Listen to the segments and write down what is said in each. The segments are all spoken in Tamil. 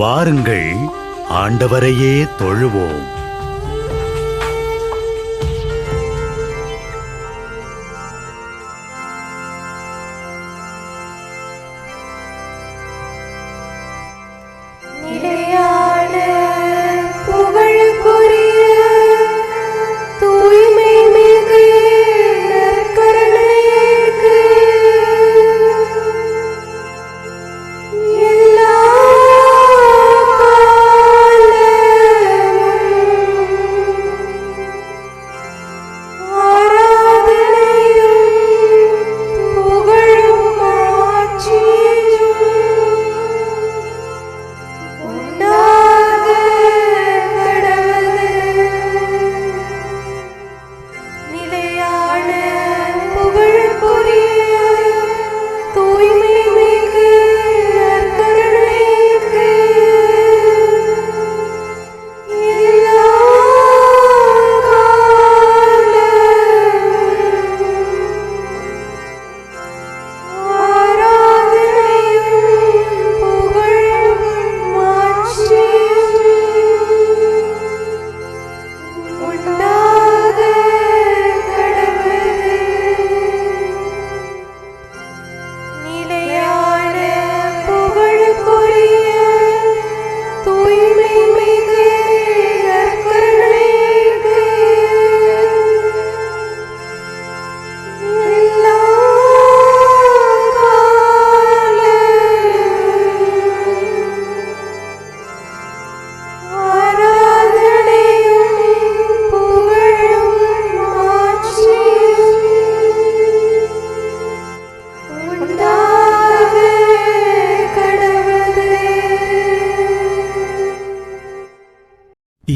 வாருங்கள், ஆண்டவரையே தொழுவோம்.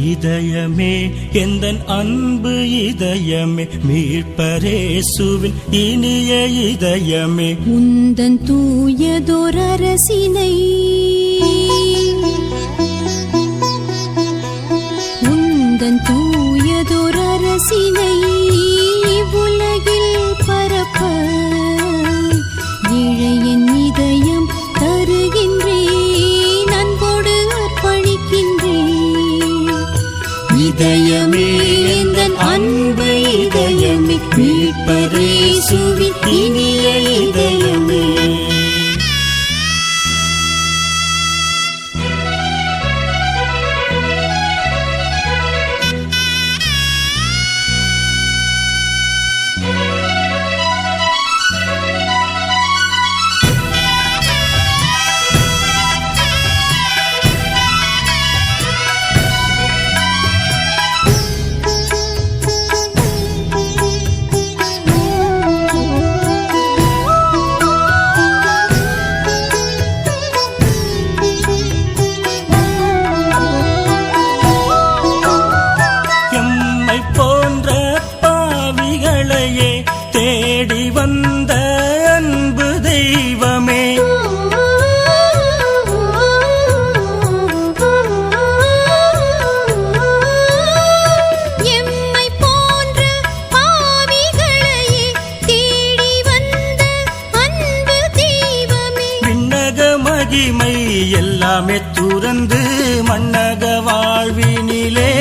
இதயமே எந்தன் அன்பு இதயமே, மீட்பரேசுவின் இனிய இதயமே, உந்தன் தூயதோர் அரசினை உந்தன் தூயதோர் அரசினை உலகில் பரப்ப இழையின் இதயம் தருகின்றேன், அன்போடு அர்ப்பணிக்கின்றேன். இதயமே எந்தன் அன்பு இதயமே, மீட்பரேசுவின் இனிய இதயமே. மகிமை எல்லாமே துறந்து மன்னக வாழ்வினிலே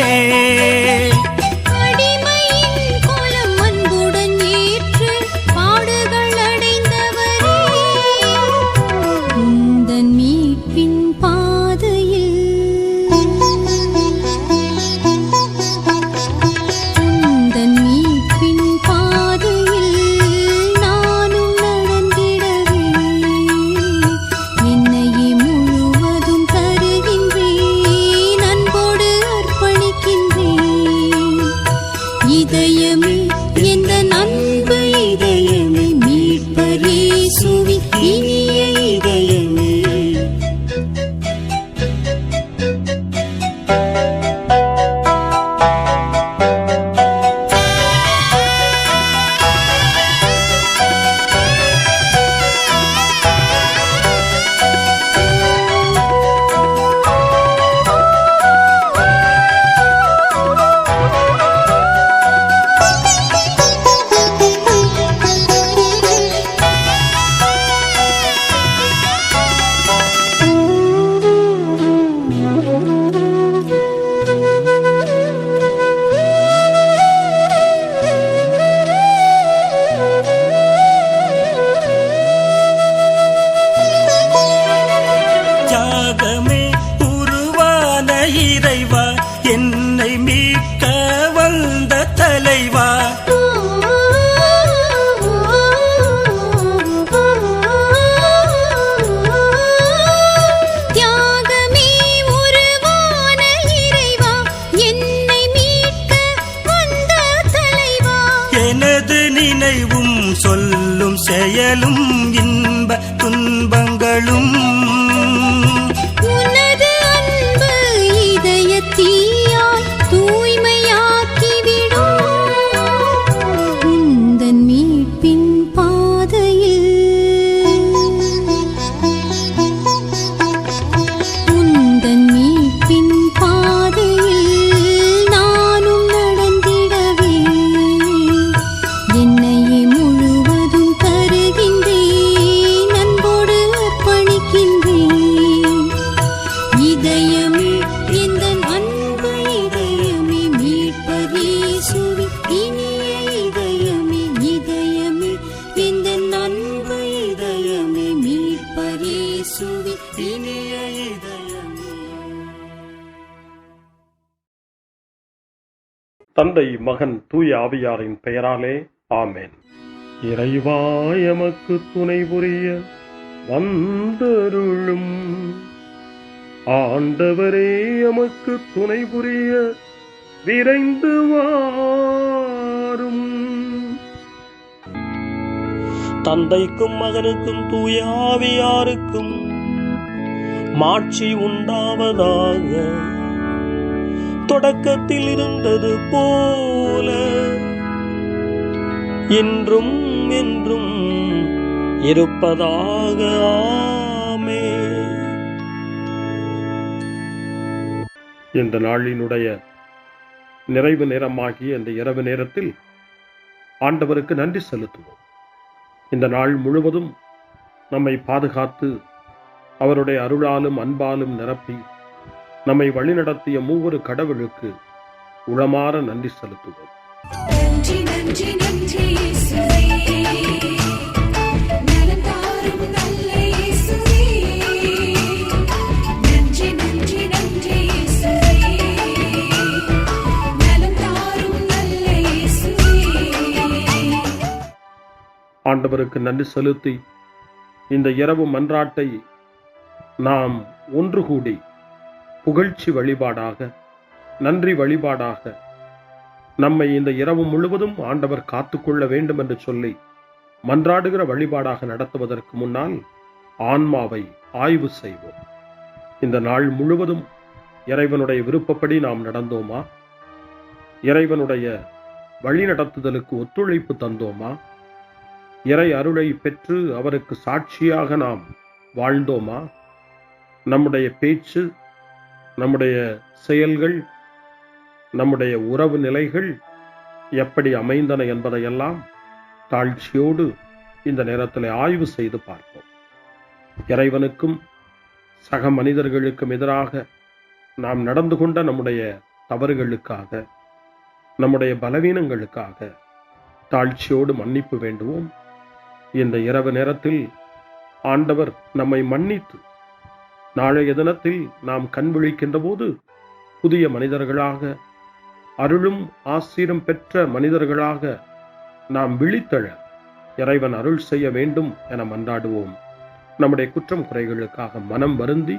துயலும் இன்ப துன்பங்களும் உனது அன்பு இதயத்தீயால் தூய்மையாக்கிவிடும். உந்தன் மீட்பின் பாதையில் உந்தன் மீட்பின் பாதையில் நானும் நடந்திடவே என்னையே முழுவதும் தருகின்றேன், அன்போடு அர்ப்பணிக்கின்றேன். இதயமே எந்தன் அன்பு இதயமே மீட்பர் இயேசுவின் இனிய இதயமே. இதயமே எந்தன் அன்பு இதயமே மீட்பர் இயேசுவின் இனிய இதயமே. தந்தை, மகன், தூய ஆவியாரின் பெயராலே ஆமென். இறைவா எமக்கு துணை புரிய வந்தருளும். ஆண்டவரே எமக்கு துணை புரிய விரைந்து வாரும். தந்தைக்கும் மகனுக்கும் தூய ஆவியாருக்கும் மாட்சி உண்டாவதாக. தொடக்கத்தில் இருந்தது போல இன்றும் என்றும் இருப்பதாக. ஆமென். இந்த நாளினுடைய நிறைவு நேரமாகிய இந்த இரவு நேரத்தில் ஆண்டவருக்கு நன்றி செலுத்துவோம். இந்த நாள் முழுவதும் நம்மை பாதுகாத்து அவருடைய அருளாலும் அன்பாலும் நிரப்பி நம்மை வழிநடத்திய மூவொரு கடவுளுக்கு உளமாற நன்றி செலுத்துவோம். நன்றி நன்றி நன்றி இயேசுவே, நலம் தாரும் நல்ல இயேசுவே. நன்றி நன்றி நன்றி இயேசுவே, நலம் தாரும் நல்ல இயேசுவே. ஆண்டவருக்கு நன்றி செலுத்தி இந்த இரவு மன்றாட்டை நாம் ஒன்று கூடி புகழ்ச்சி வழிபாடாக, நன்றி வழிபாடாக நம்மை இந்த இரவு முழுவதும் ஆண்டவர் காத்துக்கொள்ள வேண்டும் என்று சொல்லி மன்றாடுகிற வழிபாடாக நடத்துவதற்கு முன்னால் ஆன்மாவை ஆய்வு செய்வோம். இந்த நாள் முழுவதும் இறைவனுடைய விருப்பப்படி நாம் நடந்தோமா? இறைவனுடைய வழிநடத்துதலுக்கு ஒத்துழைப்பு தந்தோமா? இறை அருளை பெற்று அவருக்கு சாட்சியாக நாம் வாழ்ந்தோமா? நம்முடைய பேச்சு, நம்முடைய செயல்கள், நம்முடைய உறவு நிலைகள் எப்படி அமைந்தன என்பதையெல்லாம் தாழ்ச்சியோடு இந்த நேரத்தில் ஆய்வு செய்து பார்ப்போம். இறைவனுக்கும் சக மனிதர்களுக்கும் எதிராக நாம் நடந்து கொண்ட நம்முடைய தவறுகளுக்காக, நம்முடைய பலவீனங்களுக்காக தாழ்ச்சியோடு மன்னிப்பு வேண்டுவோம். இந்த இரவு நேரத்தில் ஆண்டவர் நம்மை மன்னித்து நாளைய தினத்தில் நாம் கண் விழிக்கின்ற போது புதிய மனிதர்களாக, அருளும் ஆசீரும் பெற்ற மனிதர்களாக நாம் விழித்தெழ இறைவன் அருள் செய்ய வேண்டும் என மன்றாடுவோம். நம்முடைய குற்றம் குறைகளுக்காக மனம் வருந்தி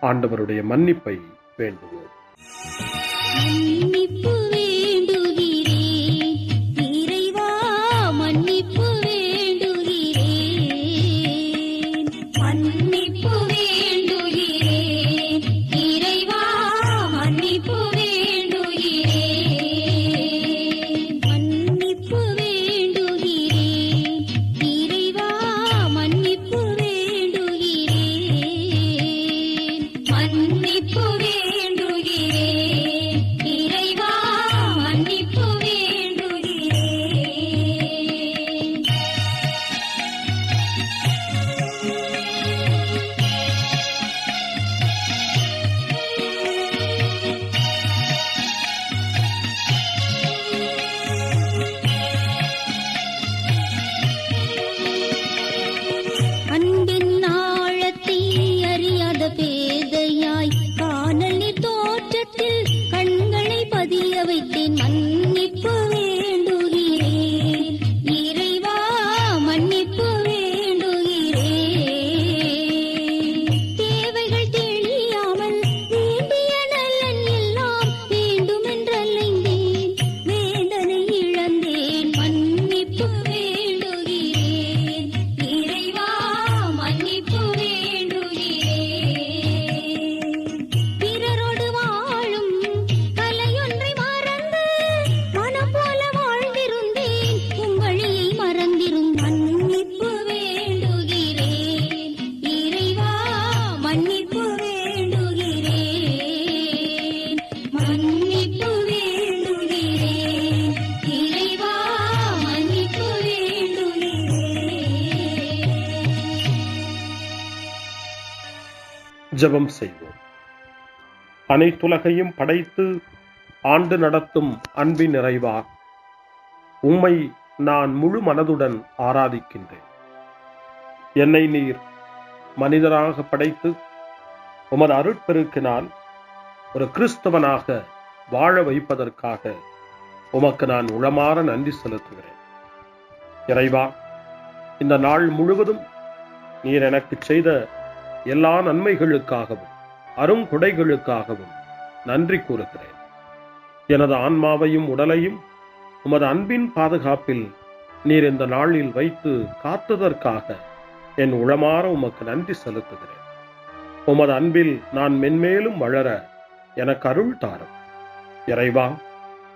ஆண்டவருடைய மன்னிப்பை வேண்டுவோம். மன்னிப்பு வேண்டுகிறேன் இறைவா, மன்னிப்பு வேண்டுகிறேன். மன்னிப்பு வேண்டுகிறேன் இறைவா, மன்னிப்பு வேண்டுகிறேன். மன்னிப்பு வேண்டுகிறேன் இறைவா, மன்னிப்பு வேண்டுகிறேன். மன்னிப்பு வேண்டுகிறேன் இறைவா, மன்னிப்பு வேண்டுகிறேன். அன்பின் ஆழத்தை அறியாத பேதையாய் காணல் நீர் ஜெபம் செய்வோம். அனைத்துலகையும் படைத்து ஆண்டு நடத்தும் அன்பின் நிறைவா, உம்மை நான் முழு மனதுடன் ஆராதிக்கின்றேன். என்னை நீர் மனிதராக படைத்து உமது அருட்பெருக்கினால் ஒரு கிறிஸ்தவனாக வாழ வைப்பதற்காக உமக்கு நான் உளமாற நன்றி செலுத்துகிறேன். இறைவா, இந்த நாள் முழுவதும் நீர் எனக்கு செய்த எல்லா நன்மைகளுக்காகவும் அருங்கொடைகளுக்காகவும் நன்றி கூறுகிறேன். எனது ஆன்மாவையும் உடலையும் உமது அன்பின் பாதுகாப்பில் நீர் இந்த நாளில் வைத்து காத்ததற்காக என் உளமாற உமக்கு நன்றி செலுத்துகிறேன். உமது அன்பில் நான் மென்மேலும் வளர எனக்கு அருள் தாரும். இறைவா,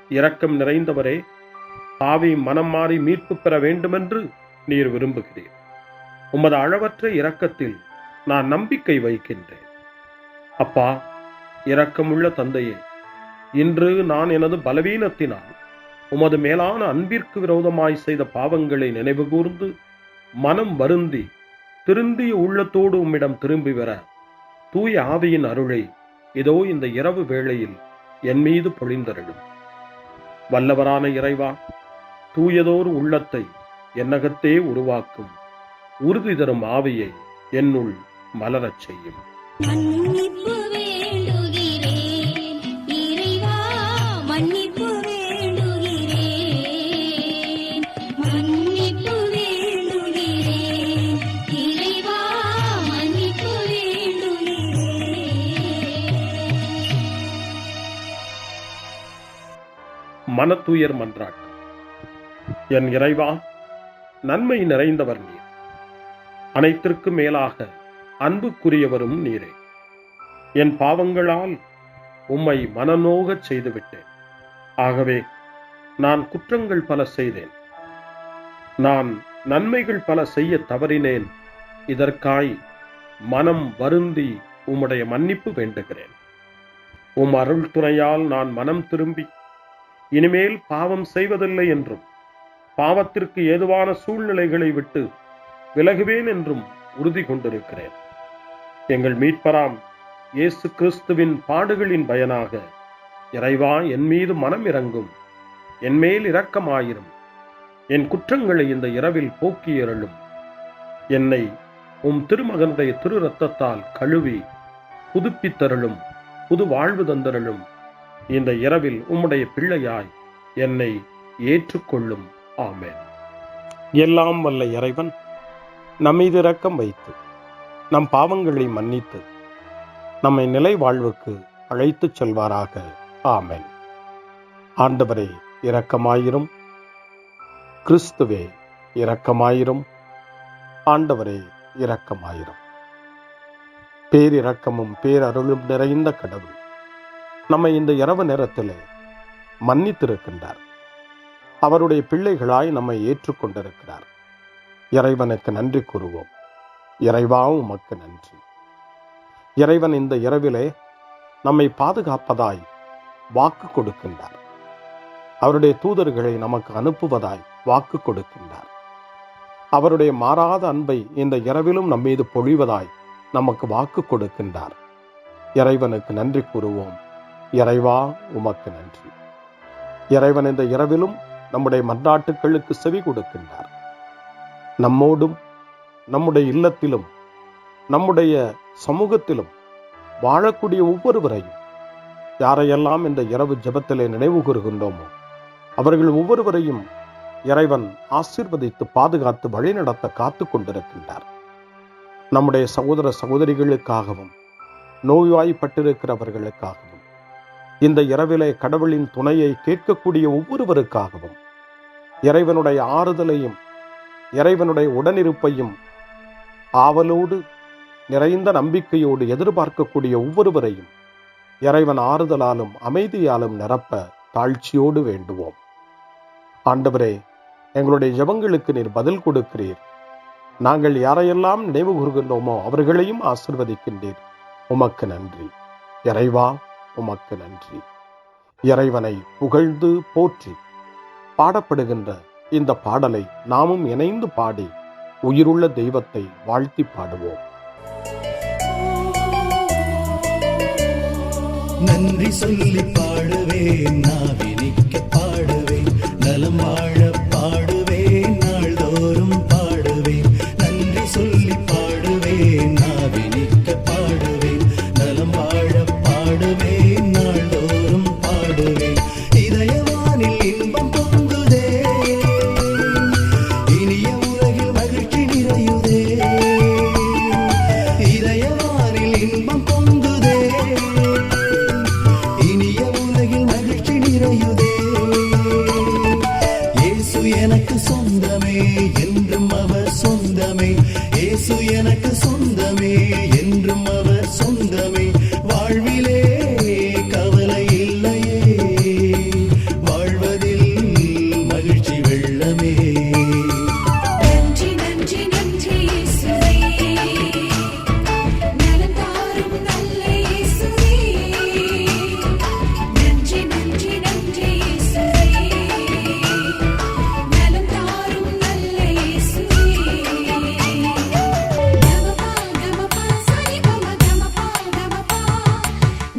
இரக்கம் நிறைந்தவரே, பாவி மனம் மாறி மீட்பு பெற வேண்டுமென்று நீர் விரும்புகிறீர். உமது அளவற்ற இரக்கத்தில் நான் நம்பிக்கை வைக்கின்றேன். அப்பா, இரக்கமுள்ள தந்தையே, இன்று நான் எனது பலவீனத்தினால் உமது மேலான அன்பிற்கு விரோதமாய் செய்த பாவங்களை நினைவு கூர்ந்து மனம் வருந்தி திருந்திய உள்ளத்தோடு உம்மிடம் திரும்பி வர தூய ஆவியின் அருளை இதோ இந்த இரவு வேளையில் என் மீது பொழிந்தருளும். வல்லவரான இறைவா, தூயதோர் உள்ளத்தை என்னகத்தே உருவாக்கும் உறுதி தரும் ஆவியை என்னுள் மலரச் செய்யும். மன்னிப்பு வேண்டுகிறேன் இறைவா, மன்னிப்பு வேண்டுகிறேன், மன்னிப்பு வேண்டுகிறேன் இறைவா, மன்னிப்பு வேண்டுகிறேன். மனத்துயர் மன்றாட்டு. என் இறைவா, நன்மை நிறைந்தவர் நீர், அனைத்திற்கு மேலாக அன்புக்குரியவரும் நீரே. என் பாவங்களால் உம்மை மனநோகச் செய்துவிட்டேன். ஆகவே நான் குற்றங்கள் பல செய்தேன். நான் நன்மைகள் பல செய்ய தவறினேன். இதற்காய் மனம் வருந்தி உம்முடைய மன்னிப்பு வேண்டுகிறேன். உம் அருள் துணையால் நான் மனம் திரும்பி இனிமேல் பாவம் செய்வதில்லை என்றும் பாவத்திற்கு ஏதுவான சூழ்நிலைகளை விட்டு விலகுவேன் என்றும் உறுதி கொண்டிருக்கிறேன். எங்கள் மீட்பராம் இயேசு கிறிஸ்துவின் பாடுகளின் பயனாக இறைவா, என் மீது மனம் இறங்கும், என் மேல் இரக்கமாயிரும். என் குற்றங்களை இந்த இரவில் போக்கி அருளும். என்னை உம் திருமகனுடைய திரு இரத்தத்தால் கழுவி புதுப்பித்தருளும், புது வாழ்வு தந்தருளும். இந்த இரவில் உம்முடைய பிள்ளையாய் என்னை ஏற்றுக்கொள்ளும். ஆமென். எல்லாம் வல்ல இறைவன் நம்மீது இரக்கம் வைத்து நம் பாவங்களை மன்னித்து நம்மை நிலை வாழ்வுக்கு அழைத்துச் செல்வாராக. ஆமென். ஆண்டவரே இரக்கமாயிரும். கிறிஸ்துவே இரக்கமாயிரும். ஆண்டவரே இரக்கமாயிரும். பேரிரக்கமும் பேரருளும் நிறைந்த கடவுள் நம்மை இந்த இரவு நேரத்திலே மன்னித்திருக்கின்றார். அவருடைய பிள்ளைகளாய் நம்மை ஏற்றுக்கொண்டிருக்கிறார். இறைவனுக்கு நன்றி கூறுவோம். இறைவா, உமக்கு நன்றி. இறைவன் இந்த இரவிலே நம்மை பாதுகாப்பதாய் வாக்கு கொடுக்கின்றார். அவருடைய தூதர்களை நமக்கு அனுப்புவதாய் வாக்கு கொடுக்கின்றார். அவருடைய மாறாத அன்பை இந்த இரவிலும் நம்மீது பொழிவதாய் நமக்கு வாக்கு கொடுக்கின்றார். இறைவனுக்கு நன்றி கூறுவோம். இறைவா, உமக்கு நன்றி. இறைவன் இந்த இரவிலும் நம்முடைய மன்றாட்டுக்களுக்கு செவி கொடுக்கின்றார். நம்மோடும் நம்முடைய இல்லத்திலும் நம்முடைய சமூகத்திலும் வாழக்கூடிய ஒவ்வொருவரையும், யாரையெல்லாம் இந்த இரவு ஜெபத்திலே நினைவு கூறுகின்றோமோ அவர்கள் ஒவ்வொருவரையும் இறைவன் ஆசீர்வதித்து பாதுகாத்து வழிநடத்த காத்து கொண்டிருக்கின்றார். நம்முடைய சகோதர சகோதரிகளுக்காகவும் நோய்வாய்ப்பட்டிருக்கிறவர்களுக்காகவும் இந்த இரவிலே கடவுளின் துணையை கேட்கக்கூடிய ஒவ்வொருவருக்காகவும் இறைவனுடைய ஆறுதலையும் இறைவனுடைய உடனிருப்பையும் ஆவலோடு நிறைந்த நம்பிக்கையோடு எதிர்பார்க்கக்கூடிய ஒவ்வொருவரையும் இறைவன் ஆறுதலாலும் அமைதியாலும் நிரப்ப தாழ்ச்சியோடு வேண்டுவோம். ஆண்டவரே, எங்களுடைய ஜெபங்களுக்கு நீர் பதில் கொடுக்கிறீர். நாங்கள் யாரையெல்லாம் நினைவு கூறுகின்றோமோ அவர்களையும் ஆசீர்வதிக்கின்றீர். உமக்கு நன்றி. இறைவா, உமக்கு நன்றி. இறைவனை புகழ்ந்து போற்றி பாடப்படுகின்ற இந்த பாடலை நாமும் இணைந்து பாடி உயிருள்ள தெய்வத்தை வாழ்த்தி பாடுவோம். நன்றி சொல்லி பாடுவேன், நாவினிக்க பாடுவேன், நலம் வாழ பாடுவேன், நாள்தோறும் பாடுவேன். நன்றி சொல்லி பாடுவேன், நாவினிக்க பாடுவேன், நலம் வாழ பாடுவேன், நாள்தோறும் பாடுவேன். இதயவானில் இன்பம் பொங்குதே, இனிய உலகில் மகிழ்ச்சி நிறையுதே. இதயவானில் இன்பம் பொங்குதே, இனிய உலகில் மகிழ்ச்சி நிறையுதே. இயேசு எனக்கு சொந்தமே, என்றும் அவர் சொந்தமே. இயேசு எனக்கு சொந்தமே, என்றும் அவர் சொந்தமே. வாழ்விலே கவலை இல்லையே, வாழ்வதில் மகிழ்ச்சி வெள்ளமே. நன்றி நன்றி நன்றி இயேசுவே, நலம் தாரும் நல்ல இயேசுவே. நன்றி நன்றி நன்றி இயேசுவே, நலம் தாரும் நல்ல இயேசுவே. கமபா கமபா சரி கமபா கமபா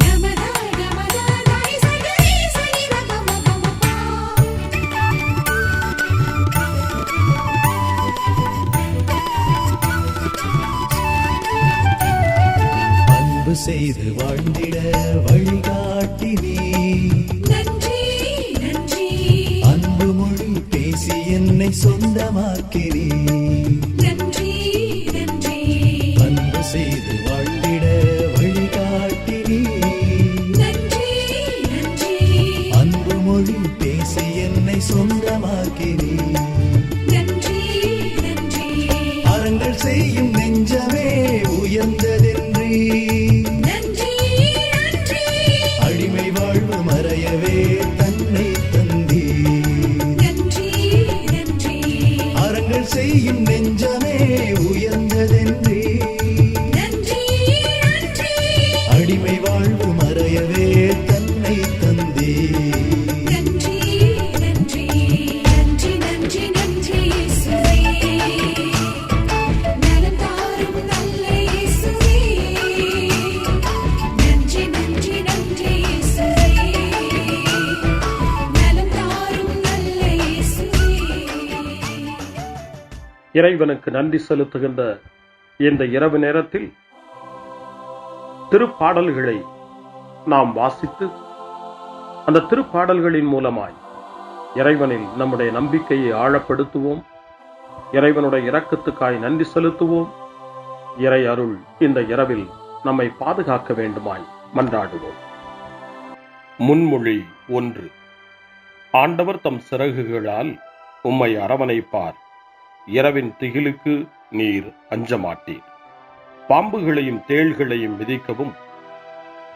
கமதா கமதா தாய் சரி சரி கமபா. அன்பு செய்து வாழ்ந்திட வழிகாட்டி நீ, நன்றி நன்றி அன்பு மொழி பேசி என்னை சொந்தமாக்கி நீ. நன்றி நன்றி அன்பு செய்து வாழ்ந்திட வழிகாட்டி நீ, நன்றி நன்றி அன்பு மொழி பேசி என்னை சொந்தமாக்கி நீ. நன்றி நன்றி அறங்கள் செய்யும் நெஞ்சமே உயர்ந்ததென்றி, நன்றி நன்றி அடிமை வாழ்வு மறையவே தன்னை தந்தீ. நன்றி நன்றி அறங்கள் செய்யும் நெஞ்சமே உயர்ந்ததென்றி, நன்றி நன்றி அடிமை வாழ்வு மறையவே தன்னை தந்தீ. நன்றி நன்றி நன்றி நன்றி நன்றி இயேசுவே, நலம் தாரும் நல்ல இயேசுவே. நன்றி நன்றி நன்றி இயேசுவே, நலம் தாரும் நல்ல இயேசுவே. இறைவனுக்கு நன்றி செலுத்துகின்ற இந்த இரவு நேரத்தில் திருப்பாடல்களை நாம் வாசித்து அந்த திருப்பாடல்களின் மூலமாய் இறைவனில் நம்முடைய நம்பிக்கையை ஆழப்படுத்துவோம். இறைவனுடைய இரக்கத்துக்காய் நன்றி செலுத்துவோம். இறை அருள் இந்த இரவில் நம்மை பாதுகாக்க வேண்டுமாய் மன்றாடுவோம். முன்மொழி 1. ஆண்டவர் தம் சிறகுகளால் உம்மை அரவணைப்பார். இரவின் திகிலுக்கு நீர் அஞ்சமாட்டீர். பாம்புகளையும் தேள்களையும் மிதிக்கவும்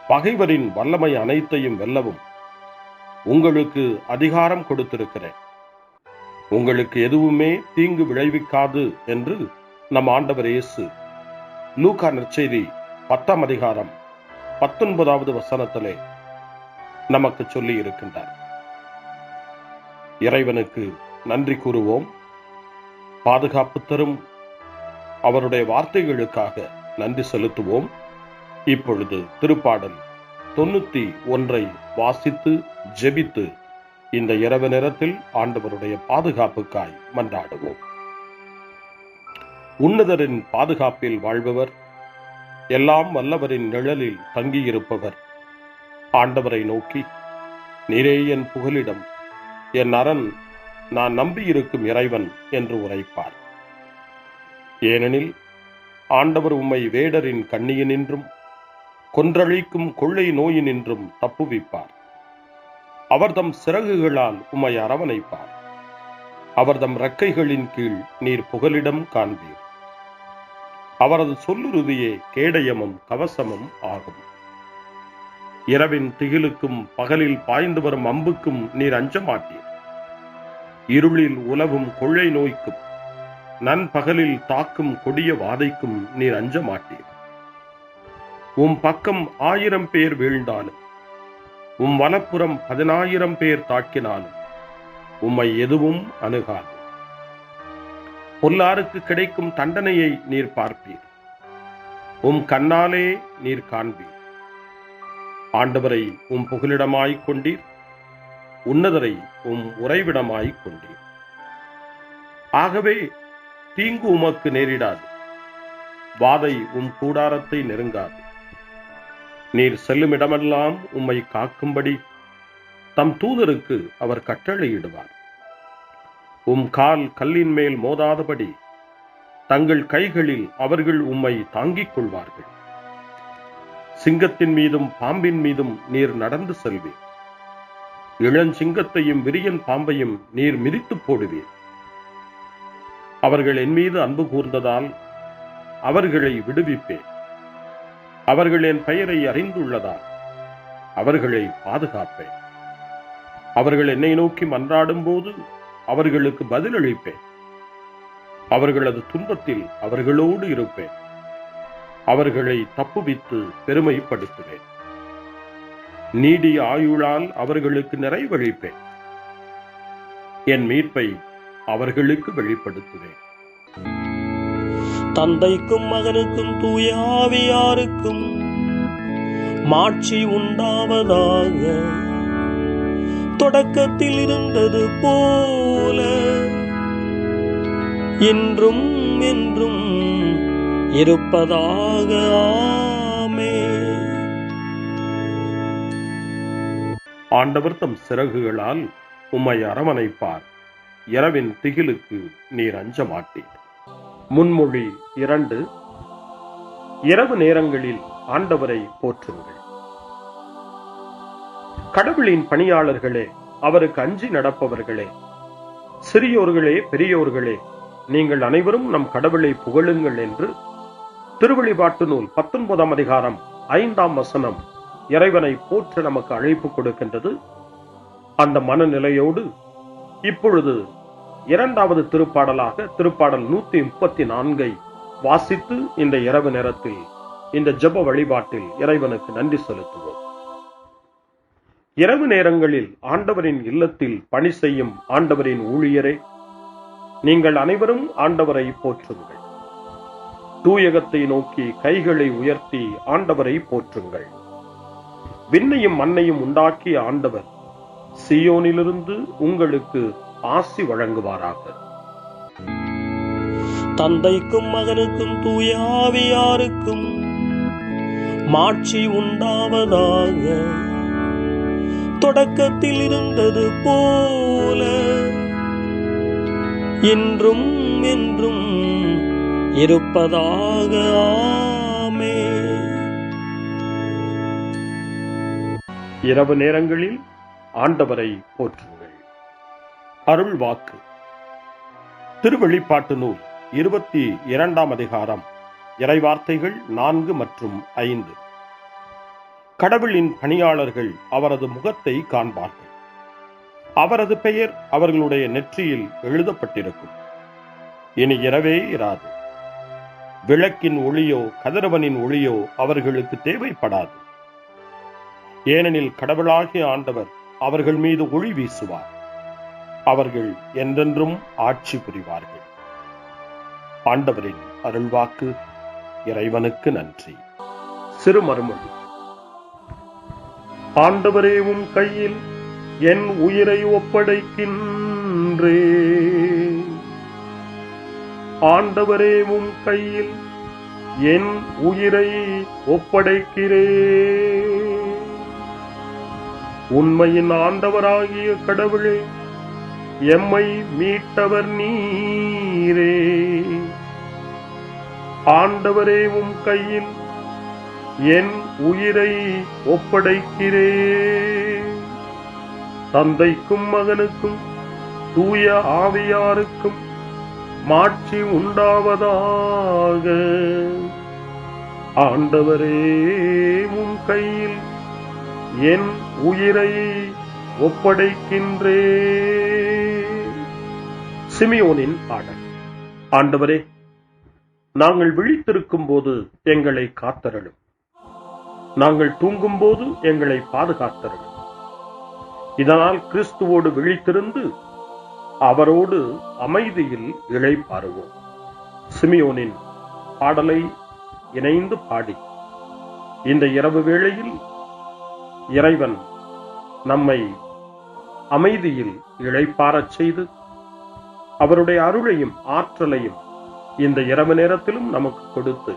பகைவரின் வல்லமை அனைத்தையும் வெல்லவும் உங்களுக்கு அதிகாரம் கொடுத்திருக்கிறேன். உங்களுக்கு எதுவுமே தீங்கு விளைவிக்காது என்று நம் ஆண்டவர் இயேசு லூக்கா நற்செய்தி 10ஆம் அதிகாரம் 19வது வசனத்திலே நமக்கு சொல்லி இருக்கின்றார். இறைவனுக்கு நன்றி கூறுவோம். பாதுகாப்பு தரும் அவருடைய வார்த்தைகளுக்காக நன்றி செலுத்துவோம். இப்பொழுது திருப்பாடல் 91 வாசித்து ஜெபித்து இந்த இரவு நேரத்தில் ஆண்டவருடைய பாதுகாப்புக்காய் மன்றாடுவோம். உன்னதரின் பாதுகாப்பில் வாழ்பவர், எல்லாம் வல்லவரின் நிழலில் தங்கியிருப்பவர் ஆண்டவரை நோக்கி, நீரே என் புகலிடம், என் அரண், நான் நம்பியிருக்கும் இறைவன் என்று உரைப்பார். ஏனெனில் ஆண்டவர் உம்மை வேடரின் கண்ணியினின்றும் கொன்றழிக்கும் கொள்ளை நோயினின்றும் தப்புவிப்பார். அவர் தம் சிறகுகளால் உம்மை அரவணைப்பார். அவர் தம் இறக்கைகளின் கீழ் நீர் புகலிடம் காண்பீர். அவரது சொல்லுறுதியே கேடயமும் கவசமும் ஆகும். இரவின் திகிலுக்கும் பகலில் பாய்ந்து வரும் அம்புக்கும் நீர் அஞ்சமாட்டீர். இருளில் உலவும் கொள்ளை நோய்க்கும் நண்பகலில் தாக்கும் கொடிய வாதைக்கும் நீர் அஞ்ச மாட்டீர். உம் பக்கம் 1000 பேர் வீழ்ந்தாலும், உம் வலப்புறம் 10,000 பேர் தாக்கினாலும் உம்மை எதுவும் அணுகாது. பொல்லாருக்கு கிடைக்கும் தண்டனையை நீர் பார்ப்பீர். உம் கண்ணாலே நீர் காண்பீர். ஆண்டவரை புகலிடமாய்க் கொண்டீர், உன்னதரை உறைவிடமாய்க் கொண்டீர். ஆகவே தீங்கு உமக்கு நேரிடாது, வாதை கூடாரத்தை நெருங்காது. நீர் செல்லும் இடமெல்லாம் உம்மை காக்கும்படி தம் தூதருக்கு அவர் கட்டளையிடுவார். கால் கல்லின் மேல் மோதாதபடி தங்கள் கைகளில் அவர்கள் உம்மை தாங்கிக் கொள்வார்கள். சிங்கத்தின் மீதும் பாம்பின் மீதும் நீர் நடந்து செல்வீர். இளஞ்சிங்கத்தையும் விரியன் பாம்பையும் நீர் மிதித்து போடுவீர். அவர்கள் என் மீது அன்பு கூர்ந்ததால் அவர்களை விடுவிப்பேன். அவர்கள் என் பெயரை அறிந்துள்ளதால் அவர்களை பாதுகாப்பேன். அவர்கள் என்னை நோக்கி மன்றாடும் போது அவர்களுக்கு பதிலளிப்பேன். அவர்களது துன்பத்தில் அவர்களோடு இருப்பேன். அவர்களை தப்புவித்து பெருமைப்படுத்துவேன். நீடிய ஆயுளால் அவர்களுக்கு நிறைவளிப்பேன். என் மீட்பை அவர்களுக்கு வெளிப்படுத்துவேன். தந்தைக்கும் மகனுக்கும் தூய ஆவியாருக்கும் மாட்சி உண்டாவதாக, தொடக்கத்தில் இருந்தது போல இன்றும் என்றும் இருப்பதாக. ஆமென். ஆண்டவர் தம் சிறகுகளால் உம்மை அரவணைப்பார். இரவின் திகிலுக்கு நீர் அஞ்ச மாட்டீர். முன்மொழி 2. இரவு நேரங்களில் ஆண்டவரை போற்றுங்கள். கடவுளின் பணியாளர்களே, அவருக்கு அஞ்சி நடப்பவர்களே, சிறியோர்களே பெரியோர்களே, நீங்கள் அனைவரும் நம் கடவுளை புகழுங்கள் என்று திருவெளிப்பாட்டு நூல் 19ஆம் அதிகாரம் 5ஆம் வசனம் இறைவனை போற்ற நமக்கு அழைப்பு கொடுக்கின்றது. அந்த மனநிலையோடு இப்பொழுது 2வது திருப்பாடலாக திருப்பாடல் 134 வாசித்து இந்த இரவு நேரத்தில் இந்த ஜெப வழிபாட்டில் இறைவனுக்கு நன்றி செலுத்துவோம். இரவு நேரங்களில் ஆண்டவரின் இல்லத்தில் பணி செய்யும் ஆண்டவரின் ஊழியரே, நீங்கள் அனைவரும் ஆண்டவரை போற்றுங்கள். தூயகத்தை நோக்கி கைகளை உயர்த்தி ஆண்டவரை போற்றுங்கள். விண்ணையும் மண்ணையும் உண்டாக்கிய ஆண்டவர் சீயோனிலிருந்து உங்களுக்கு ஆசி வழங்குவாராக. தந்தைக்கும் மகனுக்கும் தூய ஆவியாருக்கும் மாட்சி உண்டாவதாக, தொடக்கத்தில் இருந்தது போல இன்றும் என்றும் இருப்பதாக. ஆமென். இரவு நேரங்களில் ஆண்டவரை போற்றுங்கள். அருள் வாக்கு. திருவெளிப்பாட்டு நூல் 22ஆம் அதிகாரம் இறைவார்த்தைகள் 4 மற்றும் 5. கடவுளின் பணியாளர்கள் அவரது முகத்தை காண்பார்கள். அவரது பெயர் அவர்களுடைய நெற்றியில் எழுதப்பட்டிருக்கும். இனி இரவே இராது. விளக்கின் ஒளியோ கதிரவனின் ஒளியோ அவர்களுக்கு தேவைப்படாது. ஏனெனில் கடவுளாகிய ஆண்டவர் அவர்கள் மீது ஒளி வீசுவார். அவர்கள் என்றென்றும் ஆட்சி புரிவார்கள். ஆண்டவரின் அருள்வாக்கு. இறைவனுக்கு நன்றி. சிறு மறுமொழி. ஆண்டவரே, உம் கையில் என் உயிரை ஒப்படைக்கின்றே. ஆண்டவரே, உம் கையில் என் உயிரை ஒப்படைக்கிறே. உண்மையின் ஆண்டவராகிய கடவுளே, எம்மை மீட்டவர் நீரே. ஆண்டவரே, உம் கையில் என் உயிரை ஒப்படைக்கிறே. தந்தைக்கும் மகனுக்கும் தூய ஆவியாருக்கும் மாட்சி உண்டாவதாக. ஆண்டவரே, உம் கையில் என் உயிரை ஒப்படைக்கின்றே. சிமியோனின் பாடல். ஆண்டவரே, நாங்கள் விழித்திருக்கும் போது எங்களை காத்தருளும். நாங்கள் தூங்கும் போது எங்களை பாதுகாத்தருளும். இதனால் கிறிஸ்துவோடு விழித்திருந்து அவரோடு அமைதியில் இளைப்பாறுவோம். சிமியோனின் பாடலை இணைந்து பாடி இந்த இரவு வேளையில் இறைவன் நம்மை அமைதியில் இளைப்பாறச் செய்து அவருடைய அருளையும் ஆற்றலையும் இந்த இரவு நேரத்திலும் நமக்கு கொடுத்து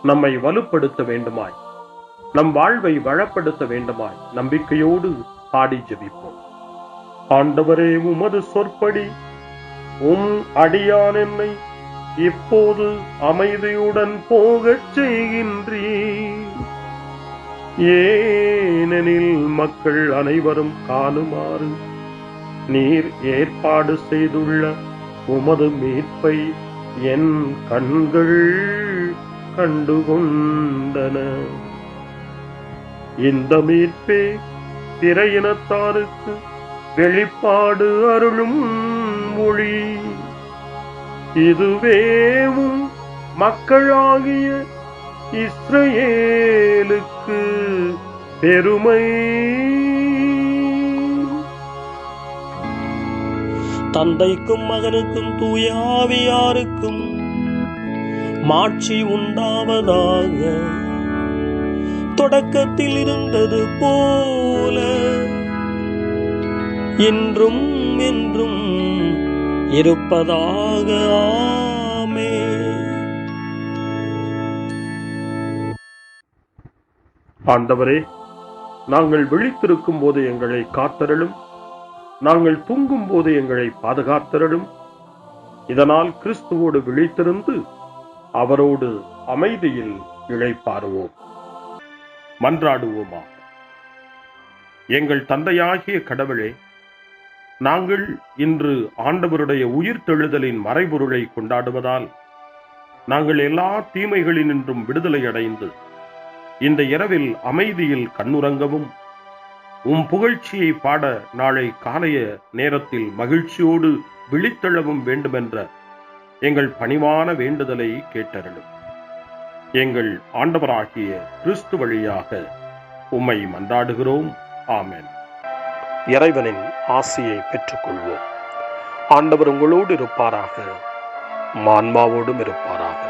நம்மை வலுப்படுத்த வேண்டுமாய், நம் வாழ்வை வளப்படுத்த வேண்டுமாய் நம்பிக்கையோடு பாடி ஜெபிப்போம். ஆண்டவரே, உமது சொற்படி உம் அடியான் என்னை இப்போது அமைதியுடன் போகச் செய்கின்றீர். ஏனெனில் மக்கள் அனைவரும் காணுமாறு நீர் ஏற்பாடு செய்துள்ள உமது மீட்பை என் கண்கள் கண்டுகொண்டன. இந்த மீட்பே பிற இனத்தாருக்கு வெளிப்பாடு அருளும் மொழி. இதுவேவும் மக்களாகிய இஸ்ரவேலுக்கு பெருமை. தந்தைக்கும் மகனுக்கும் தூய ஆவியாருக்கும் மாட்சி உண்டாவதாக. தொடக்கத்தில் இருந்தது போல இன்றும் என்றும் இருப்பதாக. ஆமென். ஆண்டவரே, நாங்கள் விழித்திருக்கும் போது எங்களை காத்தருளும், நாங்கள் தூங்கும் போது எங்களை பாதுகாத்தருளும். இதனால் கிறிஸ்துவோடு விழித்திருந்து அவரோடு அமைதியில் இளைப்பாறுவோம். மன்றாடுவோமா. எங்கள் தந்தையாகிய கடவுளே, நாங்கள் இன்று ஆண்டவருடைய உயிர்த்தெழுதலின் மறைபொருளை கொண்டாடுவதால் நாங்கள் எல்லா தீமைகளினின்றும் விடுதலை அடைந்து இந்த இரவில் அமைதியில் கண்ணுறங்கவும் உம் புகழ்ச்சியை பாட நாளை காலைய நேரத்தில் மகிழ்ச்சியோடு விழித்தெழவும் வேண்டுமென்ற எங்கள் பணிவான வேண்டுதலை கேட்டருளும். எங்கள் ஆண்டவராகிய கிறிஸ்து வழியாக உம்மை மன்றாடுகிறோம். ஆமென். இறைவனின் ஆசியை பெற்றுக்கொள்வோம். ஆண்டவர் உங்களோடு இருப்பாராக, ஆன்மாவோடும் இருப்பாராக.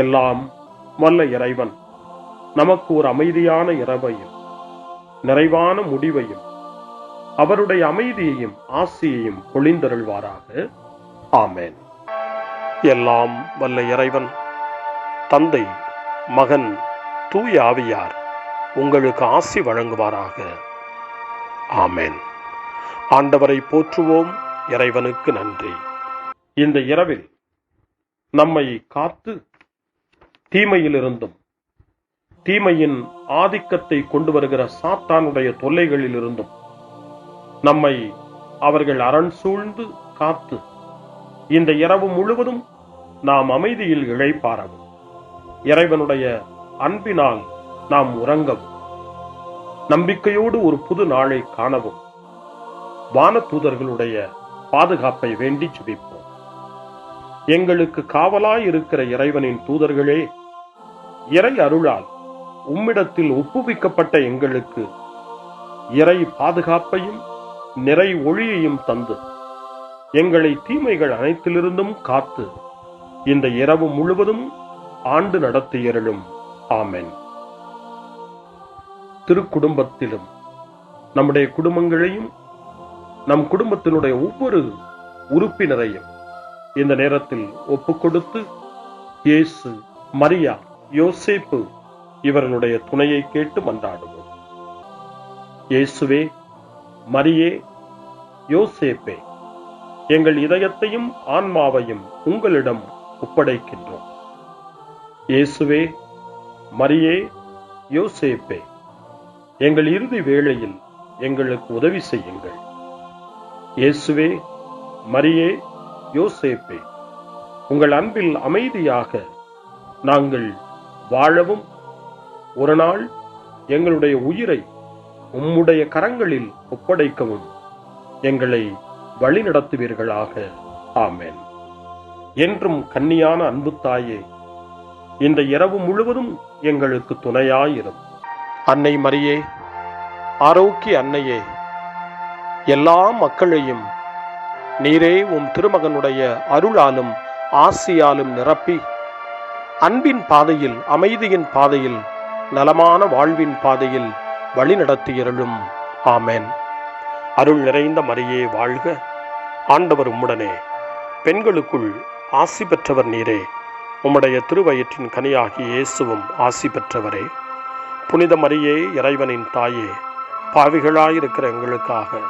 எல்லாம் வல்ல இறைவன் நமக்கு ஒரு அமைதியான இரவையும் நிறைவான முடிவையும் அவருடைய அமைதியையும் ஆசியையும் பொழிந்தருள்வாராக. ஆமென். எல்லாம் வல்ல இறைவன் தந்தை, மகன், தூய ஆவியார் உங்களுக்கு ஆசி வழங்குவாராக. ஆமென். ஆண்டவரை போற்றுவோம். இறைவனுக்கு நன்றி. இந்த இரவில் நம்மை காத்து தீமையிலிருந்தும் தீமையின் ஆதிக்கத்தை கொண்டு வருகிற சாத்தானுடைய தொல்லைகளில் இருந்தும் நம்மை அவர்கள் அரண் சூழ்ந்து காத்து இந்த இரவு முழுவதும் நாம் அமைதியில் இளைப்பாறவும், இறைவனுடைய அன்பினால் நாம் உறங்கவும், நம்பிக்கையோடு ஒரு புது நாளை காணவும் வானதூதர்களுடைய பாதுகாப்பை வேண்டி ஜெபிப்போம். எங்களுக்கு காவலாய் இருக்கிற இறைவனின் தூதர்களே, இறை அருளால் உம்மிடத்தில் ஒப்புவிக்கப்பட்ட எங்களுக்கு இறை பாதுகாப்பையும் நிறை ஒளியையும் தந்து எங்களை தீமைகள் அனைத்திலிருந்தும் காத்து இந்த இரவு முழுவதும் ஆண்டு நடத்தியருளும். ஆமென். திருக்குடும்பத்திலும் நம்முடைய குடும்பங்களையும் நம் குடும்பத்தினுடைய ஒவ்வொரு உறுப்பினரையும் இந்த நேரத்தில் ஒப்புக்கொடுத்து இயேசு, மரியா, யோசேப்பு இவர்களுடைய துணையை கேட்டு மன்றாடுவோம். இயேசுவே, மரியே, யோசேப்பே, எங்கள் இதயத்தையும் ஆன்மாவையும் உங்களிடம் ஒப்படைக்கின்றோம். இயேசுவே, மரியே, யோசேப்பே, எங்கள் இறுதி வேளையில் எங்களுக்கு உதவி செய்யுங்கள். இயேசுவே, மரியே, யோசேப்பே, உங்கள் அன்பில் அமைதியாக நாங்கள் வாழவும் ஒரு நாள் எங்களுடைய உயிரை உம்முடைய கரங்களில் ஒப்படைக்கவும் எங்களை வழிநடத்துவீர்களாக. ஆமென். என்றும் கன்னியான அன்பு தாயே, இந்த இரவு முழுவதும் எங்களுக்கு துணையாயிரும். அன்னை மரியே, ஆரோக்கிய அன்னையே, எல்லா மக்களையும் நீரே உம் திருமகனுடைய அருளாலும் ஆசியாலும் நிரப்பி அன்பின் பாதையில், அமைதியின் பாதையில், நலமான வாழ்வின் பாதையில் வழிநடத்தியருளும். ஆமென். அருள் நிறைந்த மரியே வாழ்க, ஆண்டவர் உம்முடனே, பெண்களுக்குள் ஆசி பெற்றவர் நீரே, உம்முடைய திருவயிற்றின் கனியாகிய இயேசுவும் ஆசி பெற்றவரே. புனித மரியே, இறைவனின் தாயே, பாவிகளாயிருக்கிற எங்களுக்காக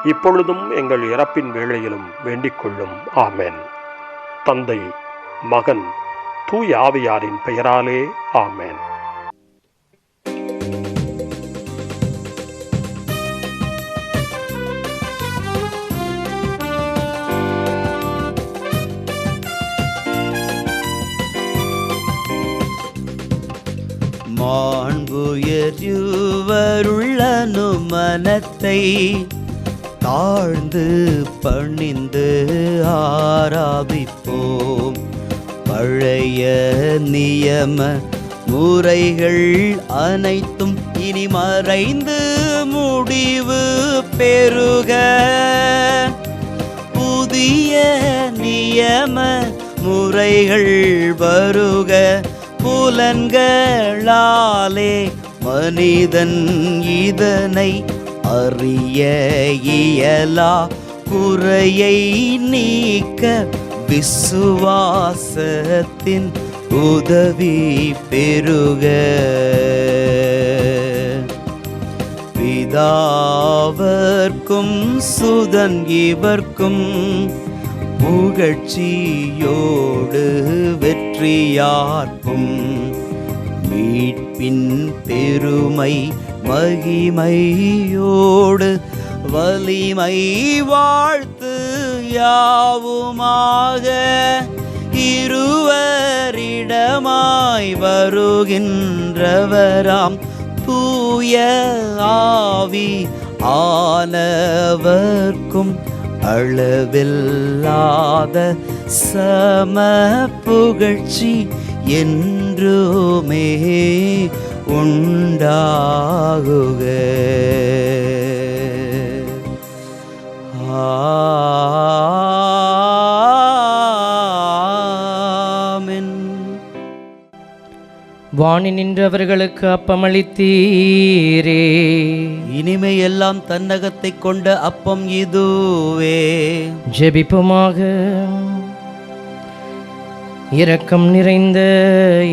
இப்பொழுதும் எங்கள் இறப்பின் வேளையிலும் வேண்டிக் கொள்ளும். ஆமென். தந்தை, மகன், தூய ஆவியாரின் பெயராலே. ஆமென். மாண்புயர்வருள்ளனு மனத்தை தாழ்ந்து பணிந்து ஆராதிப்போம். பழைய நியம முறைகள் அனைத்தும் இனி மறைந்து முடிவு பெறுக. புதிய நியம முறைகள் வருக. புலன்களாலே மனிதன் இதனை அறிய இயலா. குறையை நீக்க விசுவாசத்தின் உதவி பெறுக. பிதாவர்க்கும் சுதன் இவர்க்கும் புகழ்ச்சியோடு வெற்றியார்க்கும் மீட்பின் பெருமை மகிமையோடு வலிமை வாழ்த்து யாவுமாக. இருவரிடமாய் வருகின்றவராம் தூய ஆவி ஆனவர்க்கும் அளவில்லாத சம புகழ்ச்சி என்றுமே உண்டாகுக. ஆமென். வாணி நின்றவர்களுக்கு அப்பமளித்தீரே, இனிமையெல்லாம் தன்னகத்தை கொண்ட அப்பம் இதுவே. ஜெபிப்புமாக. இரக்கம் நிறைந்த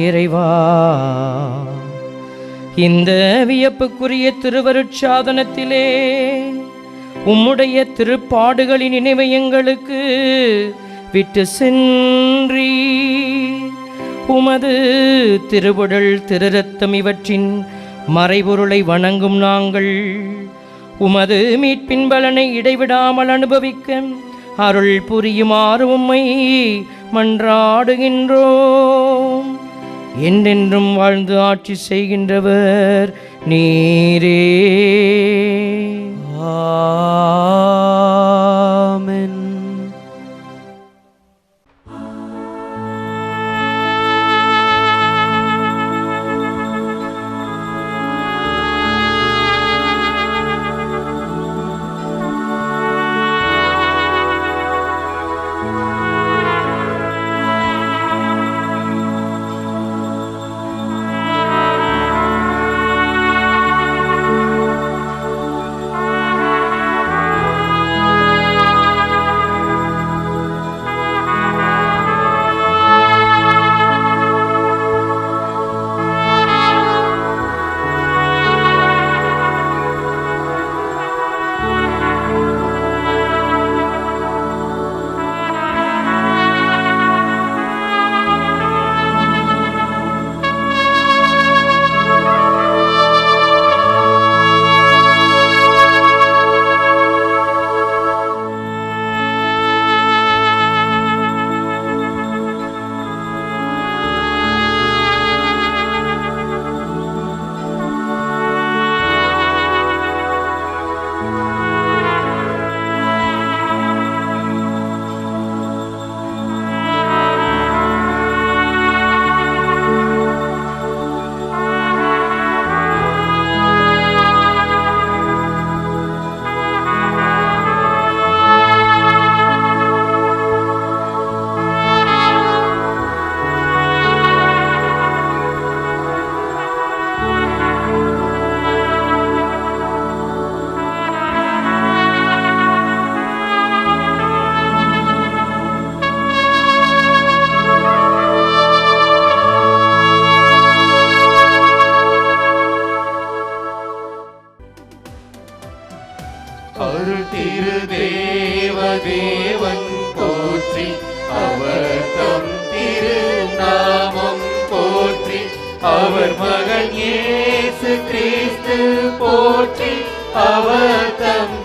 இறைவா, இந்த வியப்புக்குரிய திருவருட்சாதனத்திலே உம்முடைய திருப்பாடுகளின் நினைவை எங்களுக்கு விட்டு சென்றீ. உமது திருவுடல் திருரத்தம் இவற்றின் மறைபொருளை வணங்கும் நாங்கள் உமது மீட்பின் பலனை இடைவிடாமல் அனுபவிக்க அருள் புரியுமாறு உம்மை மன்றாடுகின்றோம். என்றென்றும் வாழ்ந்து ஆட்சி செய்கின்றவர் நீரே. ஆமென். தேவதேவன் போற்றி, அவர் தம் திருநாமம் போற்றி, அவர் மகன் இயேசு கிறிஸ்து போற்றி, அவர் தம்